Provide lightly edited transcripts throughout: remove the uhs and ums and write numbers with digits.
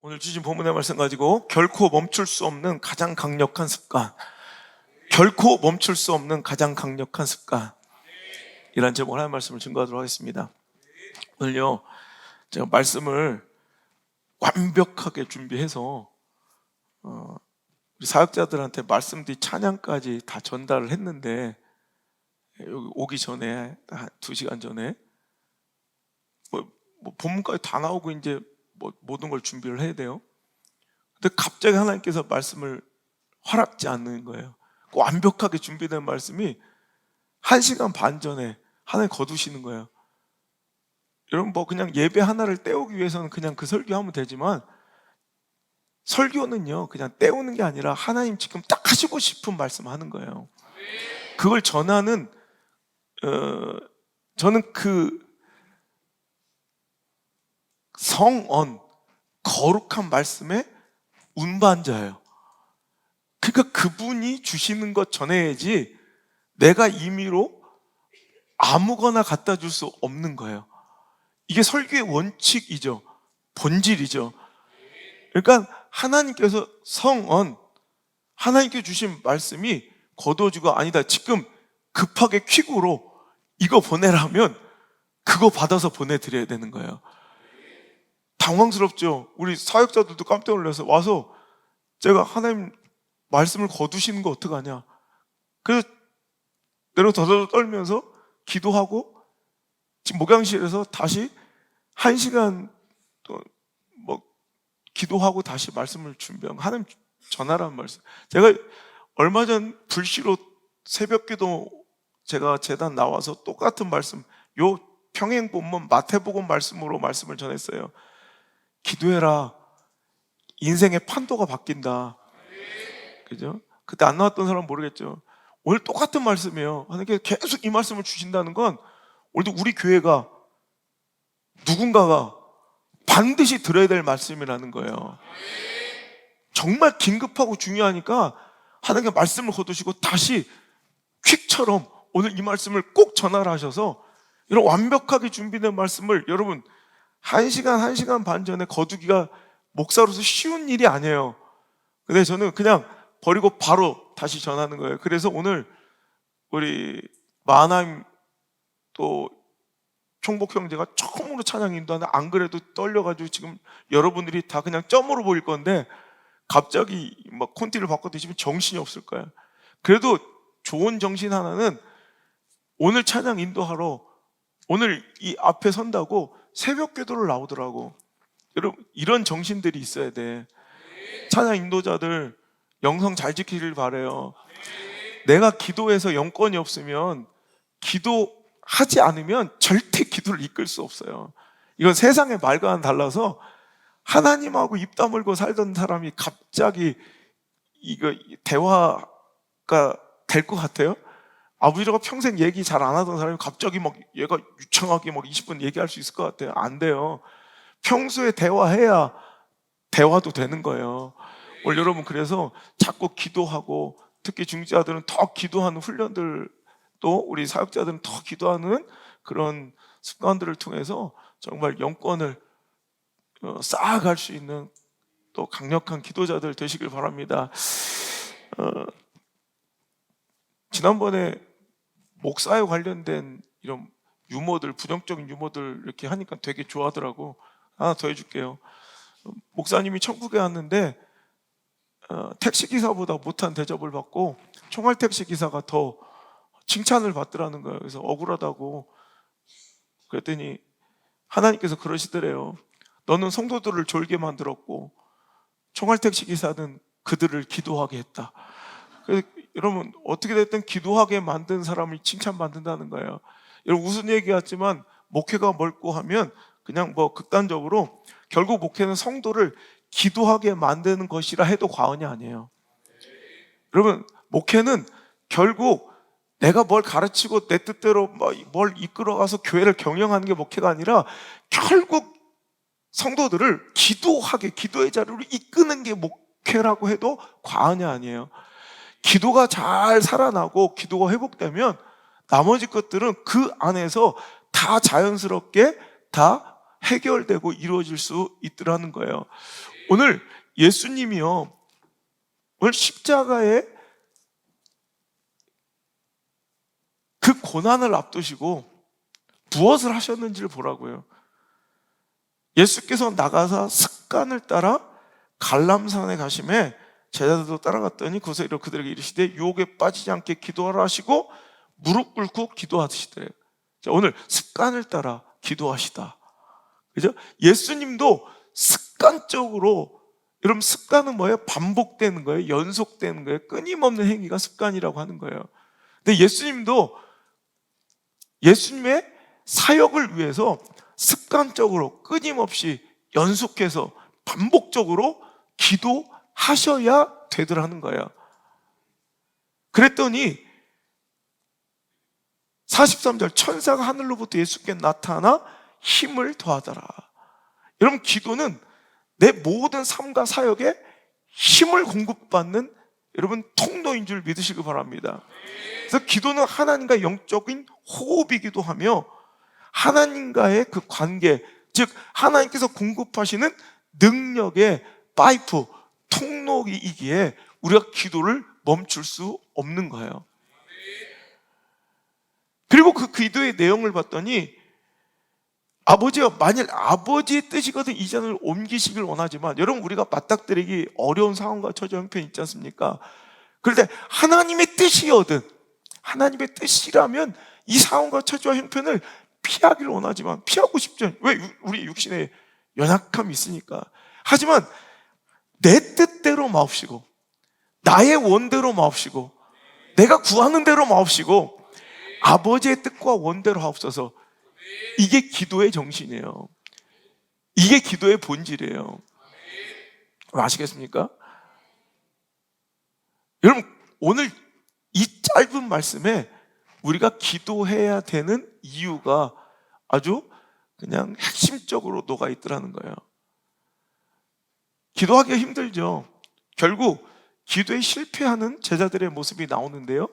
오늘 주신 본문의 말씀 가지고 결코 멈출 수 없는 가장 강력한 습관, 결코 멈출 수 없는 가장 강력한 습관, 이란 제목으로 하나님의 말씀을 증거하도록 하겠습니다. 오늘요, 제가 말씀을 완벽하게 준비해서 우리 사역자들한테 말씀들이 찬양까지 다 전달을 했는데, 여기 오기 전에 한 2시간 전에 본문까지 다 나오고 이제 모든 걸 준비를 해야 돼요. 근데 갑자기 하나님께서 말씀을 허락지 않는 거예요. 완벽하게 준비된 말씀이 1시간 반 전에 하나님 거두시는 거예요. 여러분, 그냥 예배 하나를 때우기 위해서는 그냥 그 설교하면 되지만, 설교는요 그냥 때우는 게 아니라 하나님 지금 딱 하시고 싶은 말씀 하는 거예요. 그걸 전하는 저는 그 성언, 거룩한 말씀의 운반자예요. 그러니까 그분이 주시는 것 전해야지 내가 임의로 아무거나 갖다 줄 수 없는 거예요. 이게 설교의 원칙이죠. 본질이죠. 그러니까 하나님께서 성언, 하나님께 주신 말씀이 거둬주고, 아니다, 지금 급하게 퀵으로 이거 보내라면 그거 받아서 보내드려야 되는 거예요. 당황스럽죠. 우리 사역자들도 깜짝 놀라서 와서 제가 하나님 말씀을 거두시는 거 어떡하냐. 그래서 내려 더더 떨면서 기도하고, 지금 목양실에서 다시 1시간 또 기도하고 다시 말씀을 준비하고, 하나님 전하라는 말씀. 제가 얼마 전 불시로 새벽기도 제가 재단 나와서 똑같은 말씀, 요 평행본문 마태복음 말씀으로 말씀을 전했어요. 기도해라. 인생의 판도가 바뀐다. 그죠? 그때 안 나왔던 사람은 모르겠죠. 오늘 똑같은 말씀이에요. 하나님께서 계속 이 말씀을 주신다는 건, 오늘도 우리 교회가 누군가가 반드시 들어야 될 말씀이라는 거예요. 정말 긴급하고 중요하니까 하나님께 말씀을 거두시고 다시 퀵처럼 오늘 이 말씀을 꼭 전하라 하셔서, 이런 완벽하게 준비된 말씀을 여러분 1시간 반 전에 거두기가 목사로서 쉬운 일이 아니에요. 근데 저는 그냥 버리고 바로 다시 전하는 거예요. 그래서 오늘 우리 마하나임 또 총복 형제가 처음으로 찬양 인도하는데, 안 그래도 떨려가지고 지금 여러분들이 다 그냥 점으로 보일 건데, 갑자기 막 콘티를 바꿔 드시면 정신이 없을 거예요. 그래도 좋은 정신 하나는, 오늘 찬양 인도하러 오늘 이 앞에 선다고 새벽 기도를 나오더라고. 여러분, 이런 정신들이 있어야 돼. 찬양 인도자들 영성 잘 지키길 바래요. 내가 기도해서 영권이 없으면, 기도하지 않으면 절대 기도를 이끌 수 없어요. 이건 세상의 말과는 달라서, 하나님하고 입 다물고 살던 사람이 갑자기 이거 대화가 될 것 같아요? 아버지가 평생 얘기 잘 안 하던 사람이 갑자기 얘가 유창하게 20분 얘기할 수 있을 것 같아요? 안 돼요. 평소에 대화해야 대화도 되는 거예요. 오늘 여러분, 그래서 자꾸 기도하고, 특히 중직자들은 더 기도하는 훈련들, 또 우리 사역자들은 더 기도하는 그런 습관들을 통해서 정말 영권을 쌓아갈 수 있는 또 강력한 기도자들 되시길 바랍니다. 지난번에 목사에 관련된 이런 유머들, 부정적인 유머들 이렇게 하니까 되게 좋아하더라고. 하나 더 해줄게요. 목사님이 천국에 왔는데 택시기사보다 못한 대접을 받고 총알택시기사가 더 칭찬을 받더라는 거예요. 그래서 억울하다고. 그랬더니 하나님께서 그러시더래요. 너는 성도들을 졸게 만들었고 총알택시기사는 그들을 기도하게 했다. 그래서 여러분, 어떻게 됐든 기도하게 만든 사람이 칭찬받는다는 거예요. 여러분, 무슨 얘기 같지만 목회가 멀고 하면 그냥 극단적으로, 결국 목회는 성도를 기도하게 만드는 것이라 해도 과언이 아니에요. 여러분, 목회는 결국 내가 뭘 가르치고 내 뜻대로 뭘 이끌어가서 교회를 경영하는 게 목회가 아니라, 결국 성도들을 기도의 자리로 이끄는 게 목회라고 해도 과언이 아니에요. 기도가 잘 살아나고 기도가 회복되면 나머지 것들은 그 안에서 다 자연스럽게 다 해결되고 이루어질 수 있더라는 거예요. 오늘 예수님이요, 오늘 십자가에 그 고난을 앞두시고 무엇을 하셨는지를 보라고요. 예수께서 나가서 습관을 따라 갈람산에 가심에 제자들도 따라갔더니 거기서 그들에게 이르시되 유혹에 빠지지 않게 기도하라 하시고 무릎 꿇고 기도하시더래요. 자, 오늘 습관을 따라 기도하시다. 그죠? 예수님도 습관적으로, 여러분 습관은 뭐예요? 반복되는 거예요. 연속되는 거예요. 끊임없는 행위가 습관이라고 하는 거예요. 근데 예수님도 예수님의 사역을 위해서 습관적으로 끊임없이 연속해서 반복적으로 기도하셔야 되더라는 거예요. 그랬더니 43절 천사가 하늘로부터 예수께 나타나 힘을 더하더라. 여러분 기도는 내 모든 삶과 사역에 힘을 공급받는 여러분 통로인 줄 믿으시기 바랍니다. 그래서 기도는 하나님과 영적인 호흡이기도 하며 하나님과의 그 관계, 즉 하나님께서 공급하시는 능력의 파이프, 통로이기에 우리가 기도를 멈출 수 없는 거예요. 그리고 그 기도의 내용을 봤더니 아버지가 만일 아버지의 뜻이거든 이 잔을 옮기시길 원하지만, 여러분 우리가 맞닥뜨리기 어려운 상황과 처지 형편이 있지 않습니까? 그런데 하나님의 뜻이거든, 하나님의 뜻이라면 이 상황과 처지와 형편을 피하기를 원하지만 피하고 싶죠. 왜? 우리 육신에 연약함이 있으니까. 하지만 내 뜻대로 마옵시고 나의 원대로 마옵시고 내가 구하는 대로 마옵시고 아버지의 뜻과 원대로 하옵소서. 이게 기도의 정신이에요. 이게 기도의 본질이에요. 아시겠습니까? 여러분 오늘 이 짧은 말씀에 우리가 기도해야 되는 이유가 아주 그냥 핵심적으로 녹아 있더라는 거예요. 기도하기가 힘들죠. 결국 기도에 실패하는 제자들의 모습이 나오는데요,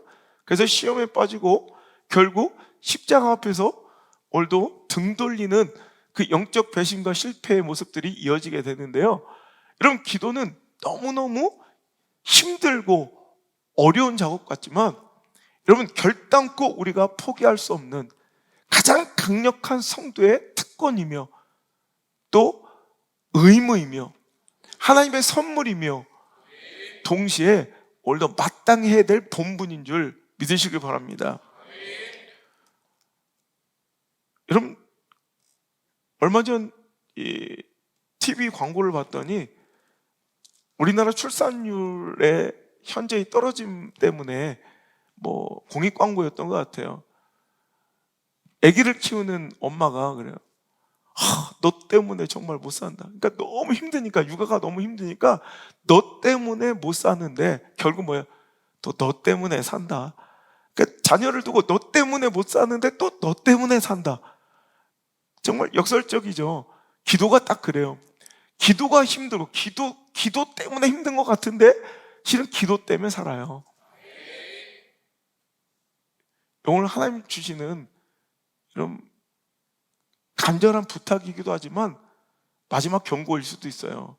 그래서 시험에 빠지고 결국 십자가 앞에서 오늘도 등 돌리는 그 영적 배신과 실패의 모습들이 이어지게 되는데요, 여러분 기도는 너무너무 힘들고 어려운 작업 같지만 여러분 결단코 우리가 포기할 수 없는 가장 강력한 성도의 특권이며 또 의무이며 하나님의 선물이며 동시에 오늘도 마땅히 해야 될 본분인 줄 믿으시길 바랍니다. 여러분 얼마 전 이 TV 광고를 봤더니 우리나라 출산율의 현재의 떨어짐 때문에 뭐 공익 광고였던 것 같아요. 아기를 키우는 엄마가 그래요. 너 때문에 정말 못 산다. 그러니까 너무 힘드니까, 육아가 너무 힘드니까 너 때문에 못 사는데 결국 뭐야? 또 너 때문에 산다. 그러니까 자녀를 두고 너 때문에 못 사는데 또 너 때문에 산다. 정말 역설적이죠. 기도가 딱 그래요. 기도가 힘들고 기도 때문에 힘든 것 같은데 실은 기도 때문에 살아요. 오늘 하나님 주시는 이런 간절한 부탁이기도 하지만 마지막 경고일 수도 있어요.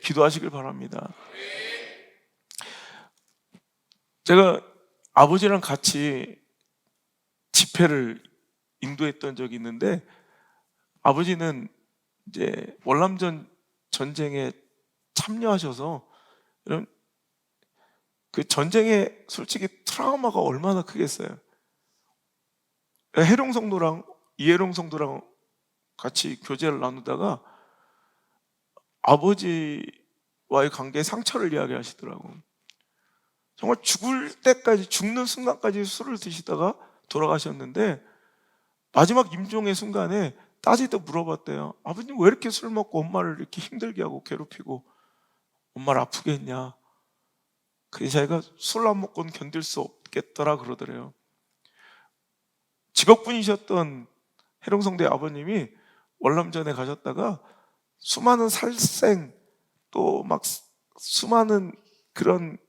기도하시길 바랍니다. 제가 아버지랑 같이 집회를 인도했던 적이 있는데, 아버지는 이제 월남전 전쟁에 참여하셔서 이런 그 전쟁에 솔직히 트라우마가 얼마나 크겠어요. 해룡 성도랑 이해룡 성도랑 같이 교제를 나누다가 아버지와의 관계에 상처를 이야기하시더라고. 정말 죽을 때까지, 죽는 순간까지 술을 드시다가 돌아가셨는데 마지막 임종의 순간에 따지듯 물어봤대요. 아버님 왜 이렇게 술 먹고 엄마를 이렇게 힘들게 하고 괴롭히고 엄마를 아프게 했냐. 그 자기가 술 안 먹고는 견딜 수 없겠더라 그러더래요. 직업군이셨던 해룡성대 아버님이 월남전에 가셨다가 수많은 살생 또 막 수많은 그런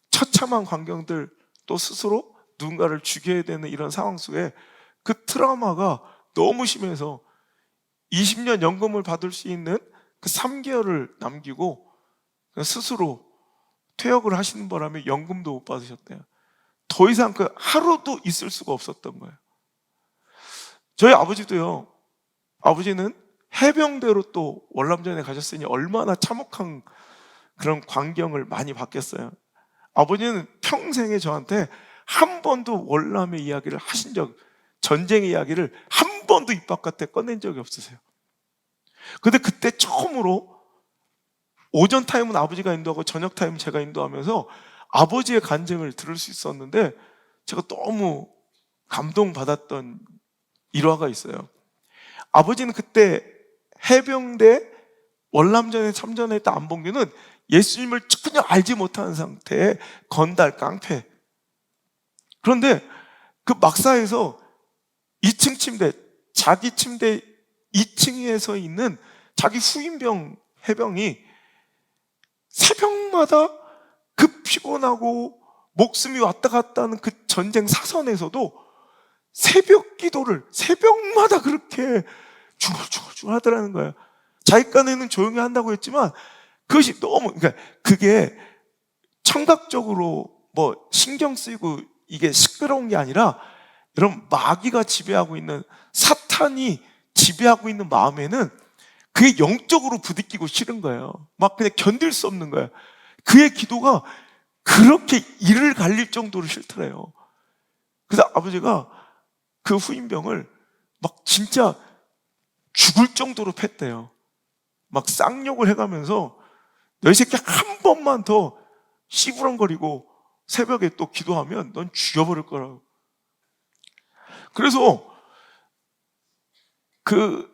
처참한 광경들, 또 스스로 누군가를 죽여야 되는 이런 상황 속에 그 트라우마가 너무 심해서 20년 연금을 받을 수 있는 그 3개월을 남기고 스스로 퇴역을 하시는 바람에 연금도 못 받으셨대요. 더 이상 그 하루도 있을 수가 없었던 거예요. 저희 아버지도요, 아버지는 해병대로 또 월남전에 가셨으니 얼마나 참혹한 그런 광경을 많이 봤겠어요. 아버지는 평생에 저한테 한 번도 월남의 이야기를 하신 적, 전쟁의 이야기를 한 번도 입 바깥에 꺼낸 적이 없으세요. 근데 그때 처음으로 오전 타임은 아버지가 인도하고 저녁 타임은 제가 인도하면서 아버지의 간증을 들을 수 있었는데 제가 너무 감동받았던 일화가 있어요. 아버지는 그때 해병대 월남전에 참전했던 안봉규는 예수님을 전혀 알지 못하는 상태의 건달 깡패. 그런데 그 막사에서 2층 침대, 자기 침대 2층에서 있는 자기 후임병 해병이 새벽마다 그 피곤하고 목숨이 왔다 갔다 하는 그 전쟁 사선에서도 새벽 기도를 새벽마다 그렇게 중얼중얼 하더라는 거예요. 자기 깐에는 조용히 한다고 했지만 그것이 너무, 그러니까 그게 청각적으로 뭐 신경 쓰이고 이게 시끄러운 게 아니라 이런 마귀가 지배하고 있는, 사탄이 지배하고 있는 마음에는 그게 영적으로 부딪히고 싫은 거예요. 막 그냥 견딜 수 없는 거예요. 그의 기도가 그렇게 이를 갈릴 정도로 싫더래요. 그래서 아버지가 그 후임병을 막 진짜 죽을 정도로 팼대요. 막 쌍욕을 해가면서 너희 새끼 한 번만 더 씨부렁거리고 새벽에 또 기도하면 넌 죽여버릴 거라고. 그래서 그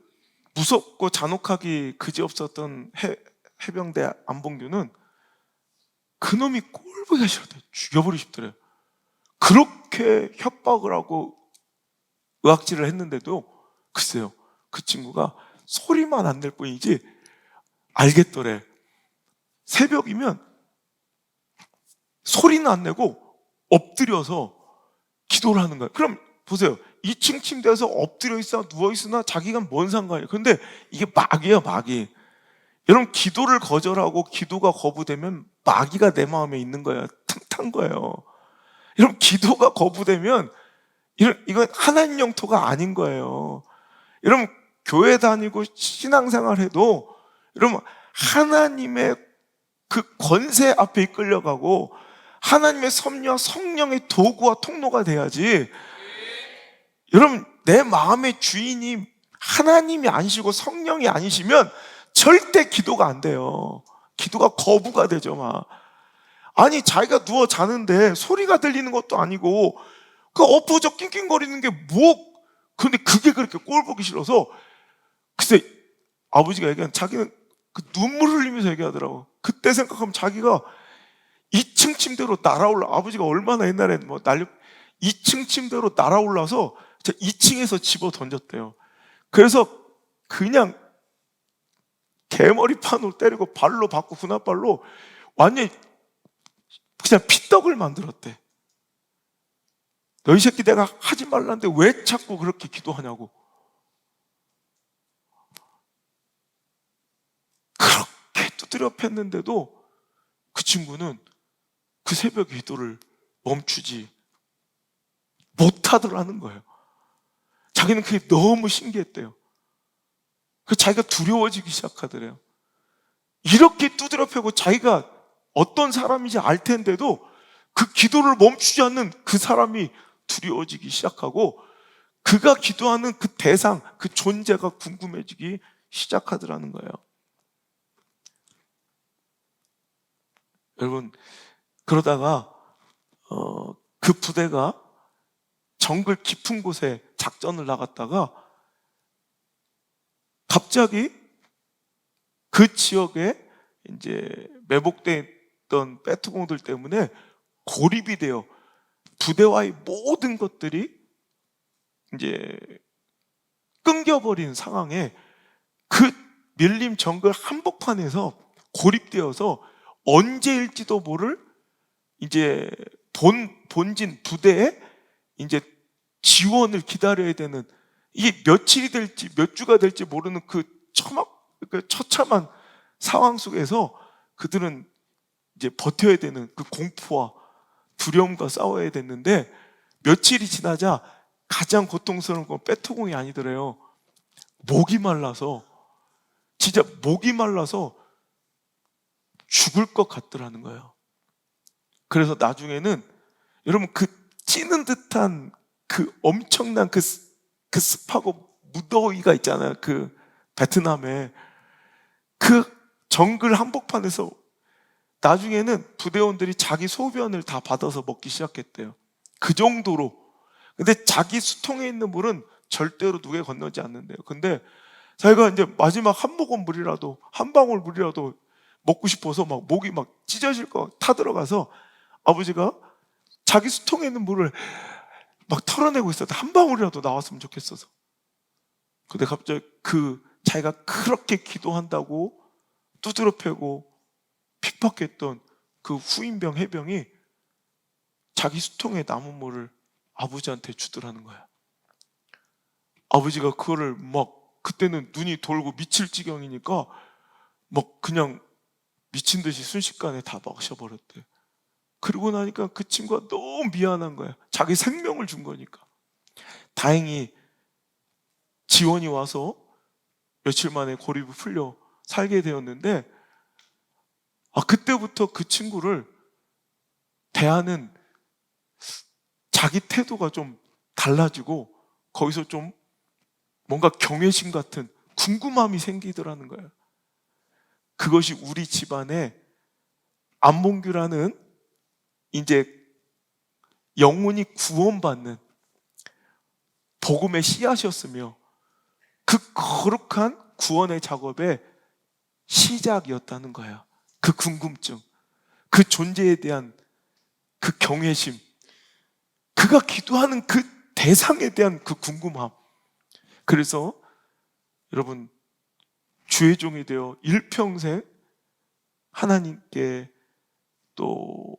무섭고 잔혹하기 그지없었던 해병대 안봉규는 그놈이 꼴보기가 싫었대요. 죽여버리고 싶더래요. 그렇게 협박을 하고 의학질을 했는데도 글쎄요, 그 친구가 소리만 안 낼 뿐이지 알겠더래. 새벽이면 소리는 안 내고 엎드려서 기도를 하는 거예요. 그럼 보세요, 2층 침대에서 엎드려 있으나 누워 있으나 자기가 뭔 상관이에요. 그런데 이게 마귀예요, 마귀. 여러분, 기도를 거절하고 기도가 거부되면 마귀가 내 마음에 있는 거예요. 틈탄 거예요. 여러분, 기도가 거부되면 이건 하나님 영토가 아닌 거예요. 여러분, 교회 다니고 신앙생활 해도 여러분, 하나님의 그 권세 앞에 이끌려가고 하나님의 섭리와 성령의 도구와 통로가 돼야지. 여러분, 내 마음의 주인이 하나님이 아니시고 성령이 아니시면 절대 기도가 안 돼요. 기도가 거부가 되죠, 막. 아니, 자기가 누워 자는데 소리가 들리는 것도 아니고 그 엎어져 낑낑거리는 게 근데 그게 그렇게 꼴 보기 싫어서 글쎄, 아버지가 얘기한, 자기는 그 눈물 흘리면서 얘기하더라고. 그때 생각하면 자기가 2층 침대로 날아올라, 아버지가 얼마나 옛날에 2층 침대로 날아올라서 2층에서 집어 던졌대요. 그래서 그냥 개머리판으로 때리고 발로 받고 군홧발로 완전히 그냥 피떡을 만들었대. 너희 새끼 내가 하지 말라는데 왜 자꾸 그렇게 기도하냐고. 그렇게 두드려 팼는데도 그 친구는 그 새벽 기도를 멈추지 못하더라는 거예요. 자기는 그게 너무 신기했대요. 그 자기가 두려워지기 시작하더래요. 이렇게 두드려 패고 자기가 어떤 사람인지 알 텐데도 그 기도를 멈추지 않는 그 사람이 두려워지기 시작하고 그가 기도하는 그 대상, 그 존재가 궁금해지기 시작하더라는 거예요. 여러분, 그러다가 그 부대가 정글 깊은 곳에 작전을 나갔다가 갑자기 그 지역에 이제 매복돼 있던 빼투공들 때문에 고립이 되어 부대와의 모든 것들이 이제 끊겨버린 상황에 그 밀림 정글 한복판에서 고립되어서 언제일지도 모를 이제 본진 부대에 이제 지원을 기다려야 되는, 이게 며칠이 될지 몇 주가 될지 모르는 그 처참한 상황 속에서 그들은 이제 버텨야 되는 그 공포와 두려움과 싸워야 됐는데, 며칠이 지나자 가장 고통스러운 건 빼토공이 아니더래요. 목이 말라서, 진짜 목이 말라서 죽을 것 같더라는 거예요. 그래서 나중에는 여러분, 그 찌는 듯한 그 엄청난 그 습하고 무더위가 있잖아요. 그 베트남에 그 정글 한복판에서 나중에는 부대원들이 자기 소변을 다 받아서 먹기 시작했대요. 그 정도로. 근데 자기 수통에 있는 물은 절대로 누구에 건너지 않는데요. 근데 자기가 이제 마지막 한 모금 물이라도, 한 방울 물이라도 먹고 싶어서 막 목이 막 찢어질 거 타들어가서 아버지가 자기 수통에 있는 물을 막 털어내고 있었다. 한 방울이라도 나왔으면 좋겠어서. 근데 갑자기 자기가 그렇게 기도한다고 두드려 패고 핍박했던 그 후임병, 해병이 자기 수통에 남은 물을 아버지한테 주더라는 거야. 아버지가 그거를 막, 그때는 눈이 돌고 미칠 지경이니까 막 그냥 미친 듯이 순식간에 다 마셔버렸대. 그러고 나니까 그 친구가 너무 미안한 거야. 자기 생명을 준 거니까. 다행히 지원이 와서 며칠 만에 고립이 풀려 살게 되었는데, 그때부터 그 친구를 대하는 자기 태도가 좀 달라지고, 거기서 좀 뭔가 경외심 같은 궁금함이 생기더라는 거예요. 그것이 우리 집안에 안몽규라는 이제 영혼이 구원받는 복음의 씨앗이었으며, 그 거룩한 구원의 작업의 시작이었다는 거예요. 그 궁금증, 그 존재에 대한 그 경외심, 그가 기도하는 그 대상에 대한 그 궁금함. 그래서 여러분, 주의 종이 되어 일평생 하나님께 또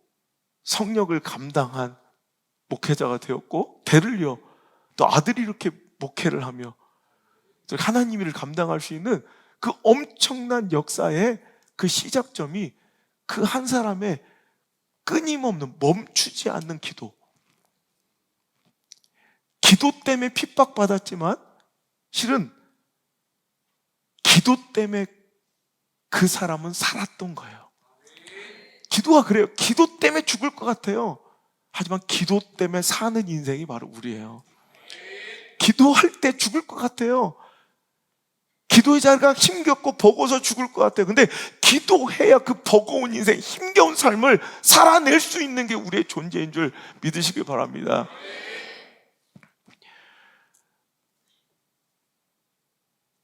성역을 감당한 목회자가 되었고, 대를 이어 또 아들이 이렇게 목회를 하며 하나님 일을 감당할 수 있는 그 엄청난 역사의 그 시작점이 그 한 사람의 끊임없는, 멈추지 않는 기도. 기도 때문에 핍박받았지만 실은 기도 때문에 그 사람은 살았던 거예요. 기도가 그래요. 기도 때문에 죽을 것 같아요. 하지만 기도 때문에 사는 인생이 바로 우리예요. 기도할 때 죽을 것 같아요. 기도의 자리가 힘겹고 버거워서 죽을 것 같아요. 근데 기도해야 그 버거운 인생, 힘겨운 삶을 살아낼 수 있는 게 우리의 존재인 줄 믿으시길 바랍니다.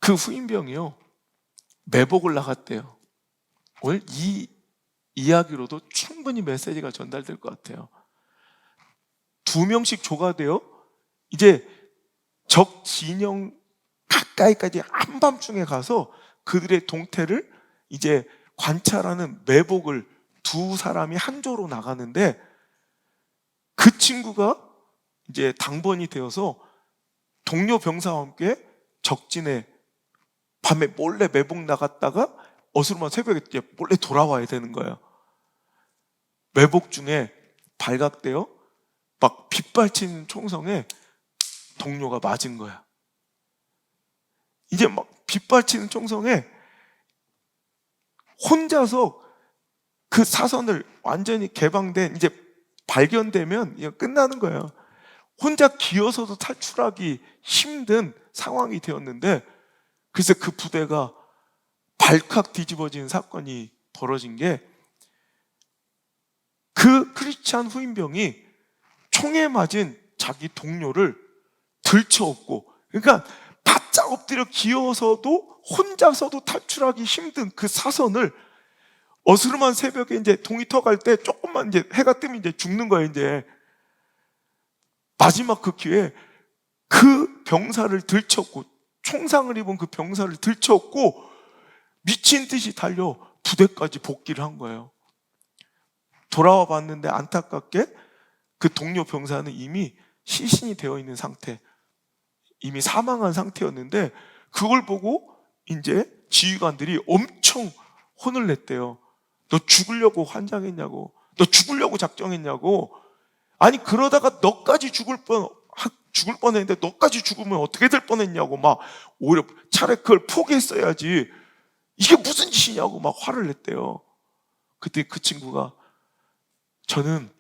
그 후임병이요, 매복을 나갔대요. 오늘 이 이야기로도 충분히 메시지가 전달될 것 같아요. 2명씩 조가되어 이제 적 진영 가까이까지 한밤중에 가서 그들의 동태를 이제 관찰하는 매복을, 두 사람이 한 조로 나가는데, 그 친구가 이제 당번이 되어서 동료 병사와 함께 적진에 밤에 몰래 매복 나갔다가 어스름한 새벽에 이제 몰래 돌아와야 되는 거예요. 매복 중에 발각되어 막 빗발친 총성에 동료가 맞은 거야. 이제 막 빗발치는 총성에 혼자서 그 사선을 완전히 개방된, 이제 발견되면 이거 끝나는 거예요. 혼자 기어서도 탈출하기 힘든 상황이 되었는데, 그래서 그 부대가 발칵 뒤집어진 사건이 벌어진 게, 그 크리스찬 후임병이 총에 맞은 자기 동료를 들쳐업고, 그러니까 바짝 엎드려 기어서도 혼자서도 탈출하기 힘든 그 사선을 어스름한 새벽에 이제 동이 터갈 때 조금만 이제 해가 뜨면 이제 죽는 거예요. 이제 마지막 그 기회에 그 병사를 들쳤고, 총상을 입은 그 병사를 들쳤고 미친 듯이 달려 부대까지 복귀를 한 거예요. 돌아와 봤는데 안타깝게 그 동료 병사는 이미 시신이 되어 있는 상태, 이미 사망한 상태였는데, 그걸 보고 이제 지휘관들이 엄청 혼을 냈대요. 너 죽으려고 환장했냐고. 너 죽으려고 작정했냐고. 아니 그러다가 너까지 죽을 뻔했는데 너까지 죽으면 어떻게 될 뻔했냐고 막 오히려 차라리 그걸 포기했어야지. 이게 무슨 짓이냐고 막 화를 냈대요. 그때 그 친구가 저는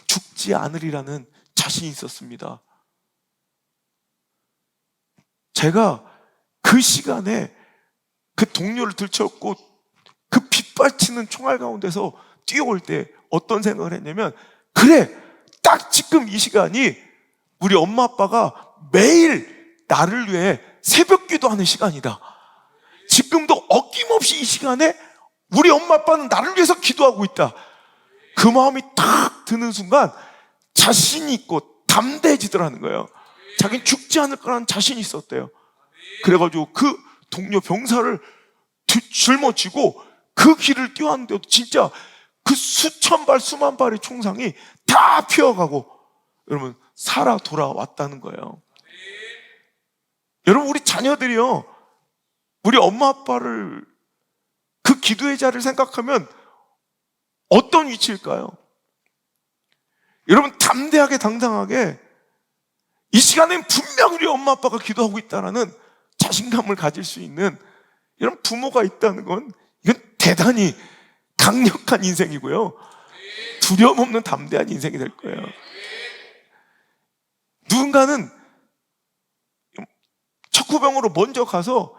죽지 않으리라는 자신이 있었습니다. 제가 그 시간에 그 동료를 들쳤고 그 빗발치는 총알 가운데서 뛰어올 때 어떤 생각을 했냐면, 그래, 딱 지금 이 시간이 우리 엄마 아빠가 매일 나를 위해 새벽 기도하는 시간이다. 지금도 어김없이 이 시간에 우리 엄마 아빠는 나를 위해서 기도하고 있다. 그 마음이 딱 드는 순간 자신이 있고 담대해지더라는 거예요. 자기는 죽지 않을 거라는 자신이 있었대요. 그래가지고 그 동료 병사를 짊어지고 그 길을 뛰어왔는데도 진짜 그 수천 발 수만 발의 총상이 다 피어가고 여러분 살아 돌아왔다는 거예요. 여러분 우리 자녀들이요, 우리 엄마 아빠를 그 기도의 자를 생각하면 어떤 위치일까요? 여러분 담대하게 당당하게 이 시간엔 분명 우리 엄마 아빠가 기도하고 있다는 자신감을 가질 수 있는 이런 부모가 있다는 건 이건 대단히 강력한 인생이고요, 두려움 없는 담대한 인생이 될 거예요. 누군가는 척후병으로 먼저 가서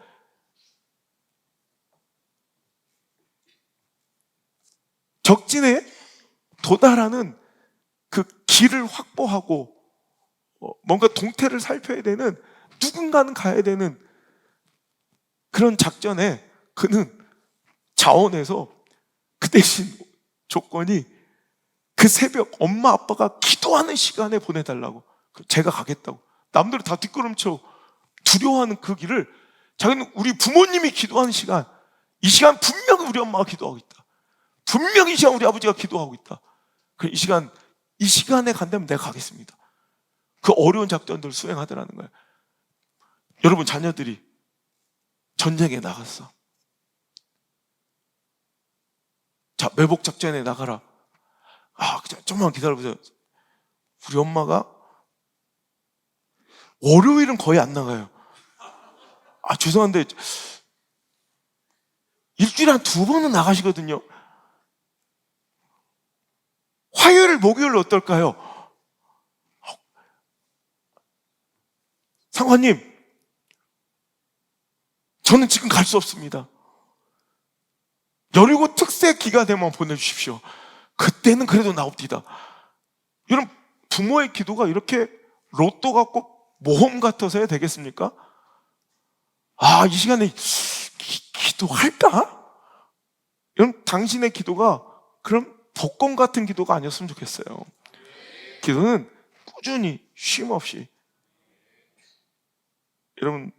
적진에 도달하는 그 길을 확보하고 뭔가 동태를 살펴야 되는, 누군가는 가야 되는 그런 작전에 그는 자원해서 그 대신 조건이 그 새벽 엄마 아빠가 기도하는 시간에 보내달라고. 제가 가겠다고. 남들이 다 뒷걸음쳐 두려워하는 그 길을 자기는 우리 부모님이 기도하는 시간, 이 시간 분명히 우리 엄마가 기도하고 있다. 분명히 이 시간 우리 아버지가 기도하고 있다. 이 시간에 간다면 내가 가겠습니다. 그 어려운 작전들을 수행하더라는 거예요. 여러분 자녀들이 전쟁에 나갔어. 자, 매복 작전에 나가라. 좀만 기다려보세요. 우리 엄마가 월요일은 거의 안 나가요. 죄송한데 일주일에 한 2번은 나가시거든요. 화요일, 목요일 어떨까요? 상관님, 저는 지금 갈 수 없습니다. 여리고 특세 기간에만 보내주십시오. 그때는 그래도 나옵니다. 여러분, 부모의 기도가 이렇게 로또 같고 모험 같아서 해야 되겠습니까? 이 시간에 기도할까? 여러분, 당신의 기도가 그럼 복권 같은 기도가 아니었으면 좋겠어요. 기도는 꾸준히 쉼 없이, 여러분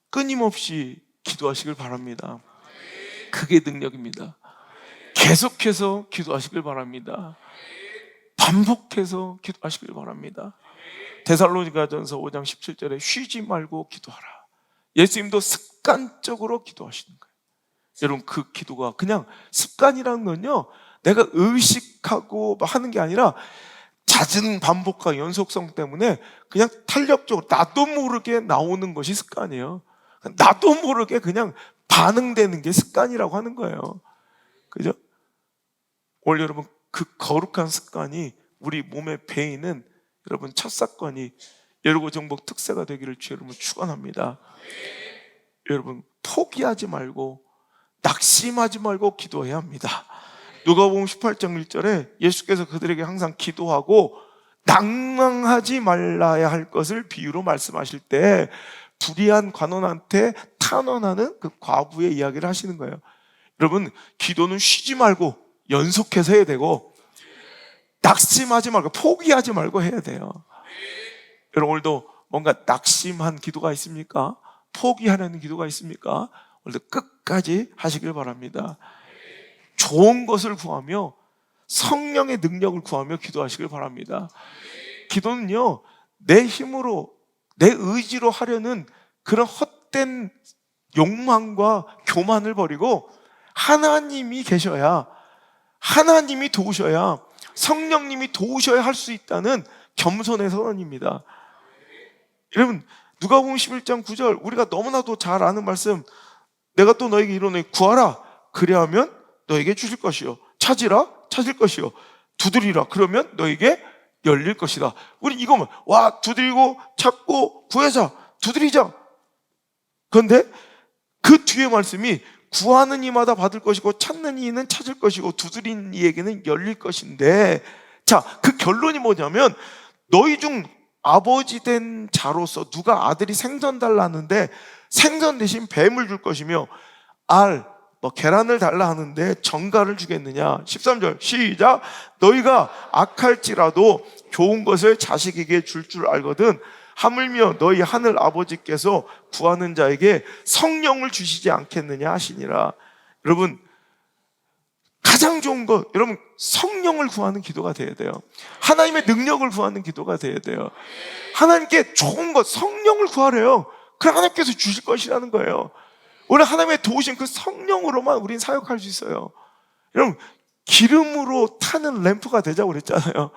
끊임없이 기도하시길 바랍니다. 그게 능력입니다. 계속해서 기도하시길 바랍니다. 반복해서 기도하시길 바랍니다. 데살로니가전서 5장 17절에 쉬지 말고 기도하라. 예수님도 습관적으로 기도하시는 거예요. 여러분 그 기도가 그냥 습관이라는 건요, 내가 의식하고 하는 게 아니라 잦은 반복과 연속성 때문에 그냥 탄력적으로 나도 모르게 나오는 것이 습관이에요. 나도 모르게 그냥 반응되는 게 습관이라고 하는 거예요. 그죠? 오늘 여러분 그 거룩한 습관이 우리 몸에 배이는 여러분 첫 사건이 예루고 정복 특세가 되기를 주 여러분 축원합니다. 여러분 포기하지 말고 낙심하지 말고 기도해야 합니다. 누가복음 18장 1절에 예수께서 그들에게 항상 기도하고 낭망하지 말라야 할 것을 비유로 말씀하실 때 불의한 관원한테 탄원하는 그 과부의 이야기를 하시는 거예요. 여러분 기도는 쉬지 말고 연속해서 해야 되고 낙심하지 말고 포기하지 말고 해야 돼요. 여러분 오늘도 뭔가 낙심한 기도가 있습니까? 포기하려는 기도가 있습니까? 오늘도 끝까지 하시길 바랍니다. 좋은 것을 구하며 성령의 능력을 구하며 기도하시길 바랍니다. 기도는요, 내 힘으로 내 의지로 하려는 그런 헛된 욕망과 교만을 버리고 하나님이 계셔야, 하나님이 도우셔야, 성령님이 도우셔야 할 수 있다는 겸손의 선언입니다. 여러분, 누가복음 11장 9절, 우리가 너무나도 잘 아는 말씀, 내가 또 너에게 이르노니 구하라 그리하면 너에게 주실 것이요, 찾으라 찾을 것이요, 두드리라 그러면 너에게 열릴 것이다. 우리 이거면 와, 두드리고 찾고 구하자, 두드리자. 그런데 그 뒤에 말씀이 구하는 이마다 받을 것이고 찾는 이는 찾을 것이고 두드리는 이에게는 열릴 것인데, 자, 그 결론이 뭐냐면 너희 중 아버지 된 자로서 누가 아들이 생선 달라 하는데 생선 대신 뱀을 줄 것이며 계란을 달라 하는데 정갈을 주겠느냐. 13절 시작. 너희가 악할지라도 좋은 것을 자식에게 줄 알거든 하물며 너희 하늘 아버지께서 구하는 자에게 성령을 주시지 않겠느냐 하시니라. 여러분, 가장 좋은 것, 여러분, 성령을 구하는 기도가 돼야 돼요. 하나님의 능력을 구하는 기도가 돼야 돼요. 하나님께 좋은 것, 성령을 구하래요. 그 하나님께서 주실 것이라는 거예요. 우리 하나님의 도우신 그 성령으로만 우린 사역할 수 있어요. 여러분, 기름으로 타는 램프가 되자고 그랬잖아요.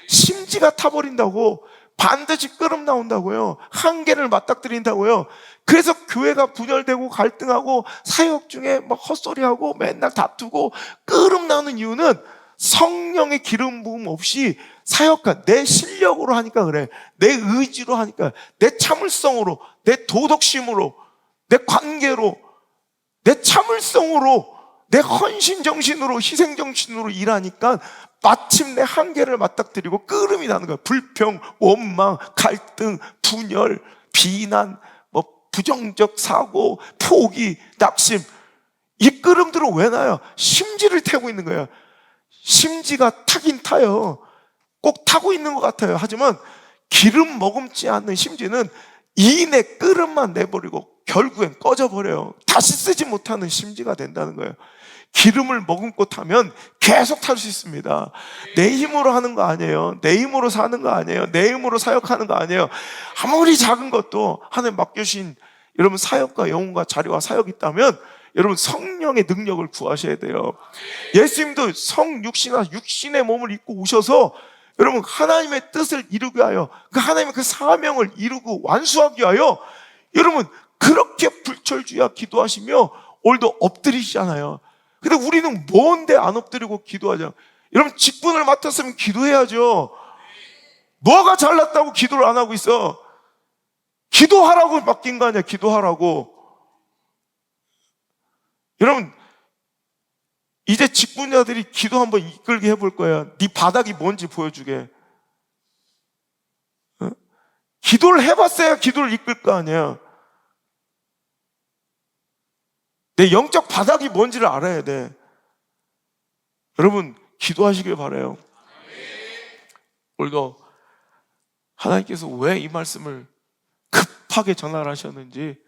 심지가 타버린다고, 반드시 끓음 나온다고요. 한계를 맞닥뜨린다고요. 그래서 교회가 분열되고 갈등하고 사역 중에 막 헛소리하고 맨날 다투고 끓음 나는 이유는 성령의 기름 부음 없이 사역한 내 실력으로 하니까 그래. 내 의지로 하니까, 내 참을성으로, 내 도덕심으로, 내 관계로, 내 참을성으로, 내 헌신정신으로, 희생정신으로 일하니까 마침내 한계를 맞닥뜨리고 끓음이 나는 거야. 불평, 원망, 갈등, 분열, 비난, 부정적 사고, 포기, 낙심. 이 끓음들은 왜 나요? 심지를 태우고 있는 거예요. 심지가 타긴 타요. 꼭 타고 있는 것 같아요. 하지만 기름 머금지 않는 심지는 이내 끓음만 내버리고 결국엔 꺼져버려요. 다시 쓰지 못하는 심지가 된다는 거예요. 기름을 머금고 타면 계속 탈 수 있습니다. 내 힘으로 하는 거 아니에요. 내 힘으로 사는 거 아니에요. 내 힘으로 사역하는 거 아니에요. 아무리 작은 것도 하나님 맡겨주신 여러분 사역과 영혼과 자리와 사역이 있다면 여러분 성령의 능력을 구하셔야 돼요. 예수님도 육신의 몸을 입고 오셔서 여러분 하나님의 뜻을 이루게 하여 그 하나님의 그 사명을 이루고 완수하기 위하여 여러분 그렇게 불철주야 기도하시며 오늘도 엎드리시잖아요. 근데 우리는 뭔데 안 엎드리고 기도하죠? 여러분 직분을 맡았으면 기도해야죠. 뭐가 잘났다고 기도를 안 하고 있어? 기도하라고 맡긴 거 아니야. 기도하라고. 여러분 이제 직분자들이 기도 한번 이끌게 해볼 거야. 네 바닥이 뭔지 보여주게. 어? 기도를 해봤어야 기도를 이끌 거 아니야. 내 영적 바닥이 뭔지를 알아야 돼. 여러분 기도하시길 바라요. 오늘도 하나님께서 왜 이 말씀을 급하게 전하라 하셨는지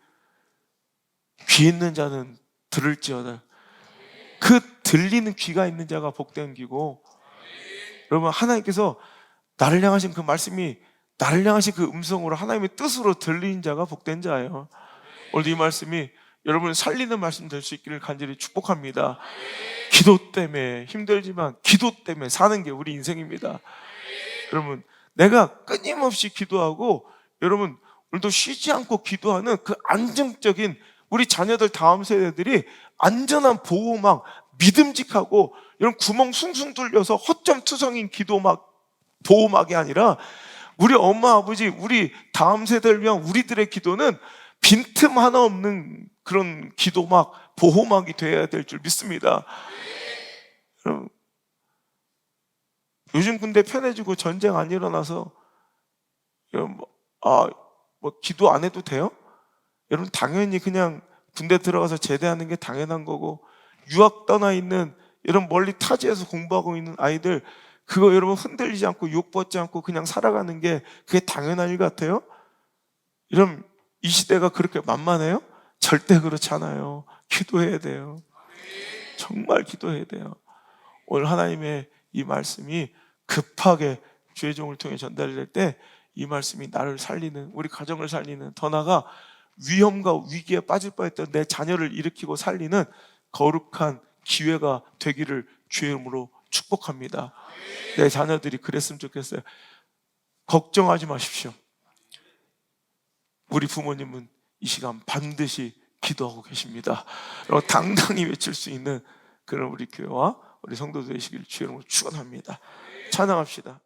귀 있는 자는 들을지어다. 그 들리는 귀가 있는 자가 복된 귀고, 여러분 하나님께서 나를 향하신 그 말씀이 나를 향하신 그 음성으로 하나님의 뜻으로 들리는 자가 복된 자예요. 오늘 이 말씀이 여러분을 살리는 말씀 될 수 있기를 간절히 축복합니다. 기도 때문에 힘들지만 기도 때문에 사는 게 우리 인생입니다. 여러분 내가 끊임없이 기도하고 여러분 오늘도 쉬지 않고 기도하는 그 안정적인 우리 자녀들 다음 세대들이 안전한 보호막, 믿음직하고 이런 구멍 숭숭 뚫려서 허점 투성인 기도막, 보호막이 아니라 우리 엄마 아버지 우리 다음 세대를 위한 우리들의 기도는 빈틈 하나 없는 그런 기도막, 보호막이 되어야 될 줄 믿습니다. 여러분, 요즘 군대 편해지고 전쟁 안 일어나서 여러분 기도 안 해도 돼요? 여러분 당연히 그냥 군대 들어가서 제대하는 게 당연한 거고, 유학 떠나 있는 여러분 멀리 타지에서 공부하고 있는 아이들 그거 여러분 흔들리지 않고 욕받지 않고 그냥 살아가는 게 그게 당연한 일 같아요? 여러분 이 시대가 그렇게 만만해요? 절대 그렇지 않아요. 기도해야 돼요. 정말 기도해야 돼요. 오늘 하나님의 이 말씀이 급하게 주의 종을 통해 전달될 때 이 말씀이 나를 살리는, 우리 가정을 살리는, 더 나아가 위험과 위기에 빠질 뻔했던 내 자녀를 일으키고 살리는 거룩한 기회가 되기를 주의 이름으로 축복합니다. 내 자녀들이 그랬으면 좋겠어요. 걱정하지 마십시오. 우리 부모님은 이 시간 반드시 기도하고 계십니다. 라고 당당히 외칠 수 있는 그런 우리 교회와 우리 성도들 되시길 주의 이름으로 축원합니다. 찬양합시다.